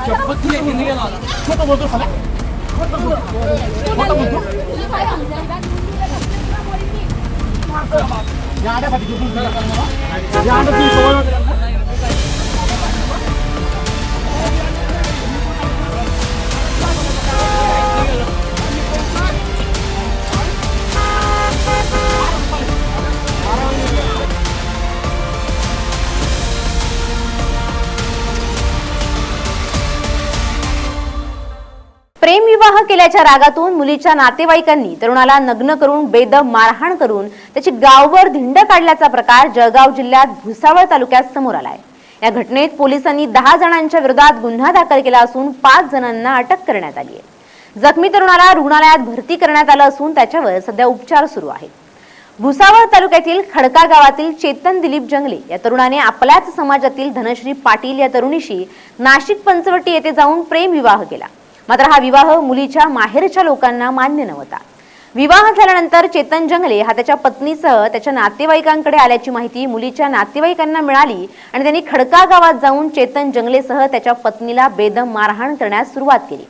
खोटं बोलतो साला. खोटं बोलतो. या आड्यासाठी घेऊन गेला का मला? या आड्यात तुम्ही सवय होते का? प्रेमविवाह केल्याच्या रागातून मुलीच्या नातेवाईकांनी तरुणाला नग्न करून बेदम मारहाण करून त्याची गावभर धिंड काढल्याचा प्रकार जळगाव जिल्ह्यात भुसावळ तालुक्यात समोर आलाय। या घटनेत पोलिसांनी 10 जणांच्या विरोधात गुन्हा दाखल केला असून 5 जणांना अटक करण्यात आली आहे। जखमी तरुणाला रुग्णालयात भरती करण्यात आलं असून त्याच्यावर सध्या उपचार सुरू आहेत। भुसावळ तालुक्यातील खडका गावातील चेतन दिलीप जंगले या तरुणाने आपल्याच समाजातील धनश्री पाटील या तरुणीशी नाशिक पंचवटी येथे जाऊन प्रेमविवाह केला। मात्र हा विवाह मुलीच्या माहेरच्या लोकांना मान्य नव्हता। विवाह झाल्यानंतर चेतन जंगले हा त्याच्या पत्नीसह त्याच्या नातेवाईकांकडे आल्याची माहिती मुलीच्या नातेवाईकांना मिळाली आणि त्यांनी खडका गावात जाऊन चेतन जंगलेसह त्याच्या पत्नीला बेदम मारहाण करण्यास सुरुवात केली।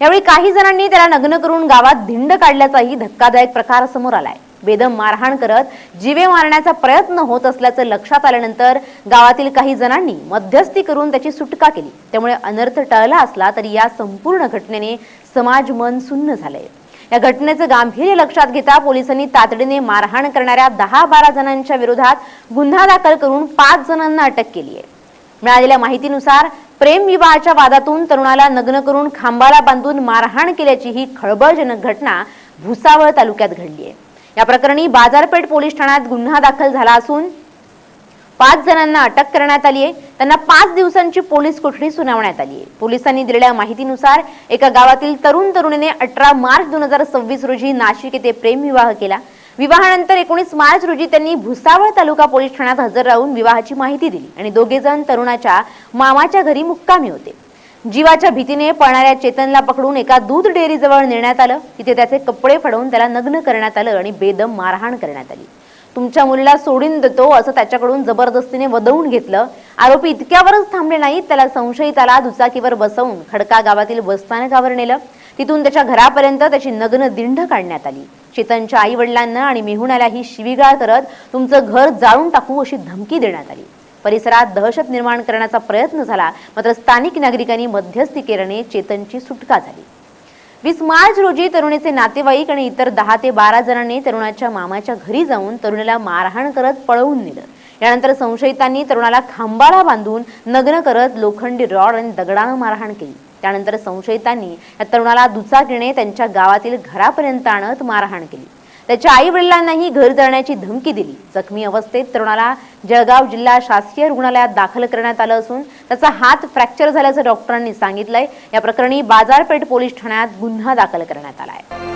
यावेळी काही जणांनी त्याला नग्न करून गावात धिंड काढल्याचाही धक्कादायक प्रकार समोर आलाय। बेदम मारहाण करत जीवे मारण्याचा प्रयत्न होत असल्याचं लक्षात आल्यानंतर गावातील काही जणांनी मध्यस्थी करून त्याची सुटका केली। त्यामुळे अनर्थ टळला असला तरी या संपूर्ण घटनेने समाज मन सुन्न झालंय। या घटनेचं गांभीर्य लक्षात घेता पोलिसांनी तातडीने मारहाण करणाऱ्या 10-12 जणांच्या विरोधात गुन्हा दाखल करून 5 जणांना अटक केली आहे। मिळालेल्या माहितीनुसार प्रेमविवाहाच्या वादातून तरुणाला नग्न करून खांबाला बांधून मारहाण केल्याची ही खळबळजनक घटना भुसावळ तालुक्यात घडली आहे। या प्रकरणी बाजारपेठ पोलीस ठाण्यात गुन्हा दाखल झाला असून 5 जणांना अटक करण्यात आली आहे। त्यांना 5 दिवसांची पोलीस कोठडी सुनावण्यात आली आहे। पोलिसांनी दिलेल्या माहितीनुसार एका गावातील तरुणीने 18 मार्च 2026 रोजी नाशिक येथे प्रेमविवाह केला। विवाहानंतर 19 मार्च रोजी त्यांनी भुसावळ तालुका पोलीस ठाण्यात हजर राहून विवाहाची माहिती दिली आणि दोघे जण तरुणाच्या मामाच्या घरी मुक्कामी होते। जीवाच्या भीतीने पळणाऱ्या चेतनला पकडून एका दूध डेअरीजवळ नेण्यात आलं। तिथे त्याचे कपडे फाडून त्याला नग्न करण्यात आलं आणि बेदम मारहाण करण्यात आली। तुमच्या मुलीला सोडून देतो असं त्याच्याकडून जबरदस्तीने वदवून घेतलं। आरोपी इतक्यावरच थांबले नाहीत, त्याला संशयिताला दुचाकीवर बसवून खडका गावातील बसस्थानकावर नेलं। तिथून त्याच्या घरापर्यंत त्याची नग्न धिंड काढण्यात आली। चेतनच्या आई वडिलांना आणि मेहुण्याला ही शिवीगाळ करत तुमचं घर जाळून टाकू अशी धमकी देण्यात आली। परिसरात दहशत निर्माण करण्याचा प्रयत्न झाला, मात्र स्थानिक नागरिकांनी मध्यस्थी केल्याने चेतनची सुटका झाली। 20 मार्च रोजी तरुणीचे नातेवाईक आणि इतर 10 ते 12 जणांनी तरुणाच्या मामाच्या घरी जाऊन तरुणीला मारहाण करत पळवून नेलं। यानंतर संशयितांनी तरुणाला खांबाला बांधून नग्न करत लोखंडी रॉड आणि दगडानं मारहाण केली। त्यानंतर संशयितांनी या तरुणाला दुचाकीने त्यांच्या गावातील घरापर्यंत आणत मारहाण केली। त्याच्या आई वडिलांनाही घर जाण्याची धमकी दिली। जखमी अवस्थेत तरुणाला जळगाव जिल्हा शासकीय रुग्णालयात दाखल करण्यात आलं असून त्याचा हात फ्रॅक्चर झाल्याचं डॉक्टरांनी सांगितलंय। या प्रकरणी बाजारपेठ पोलीस ठाण्यात गुन्हा दाखल करण्यात आलाय।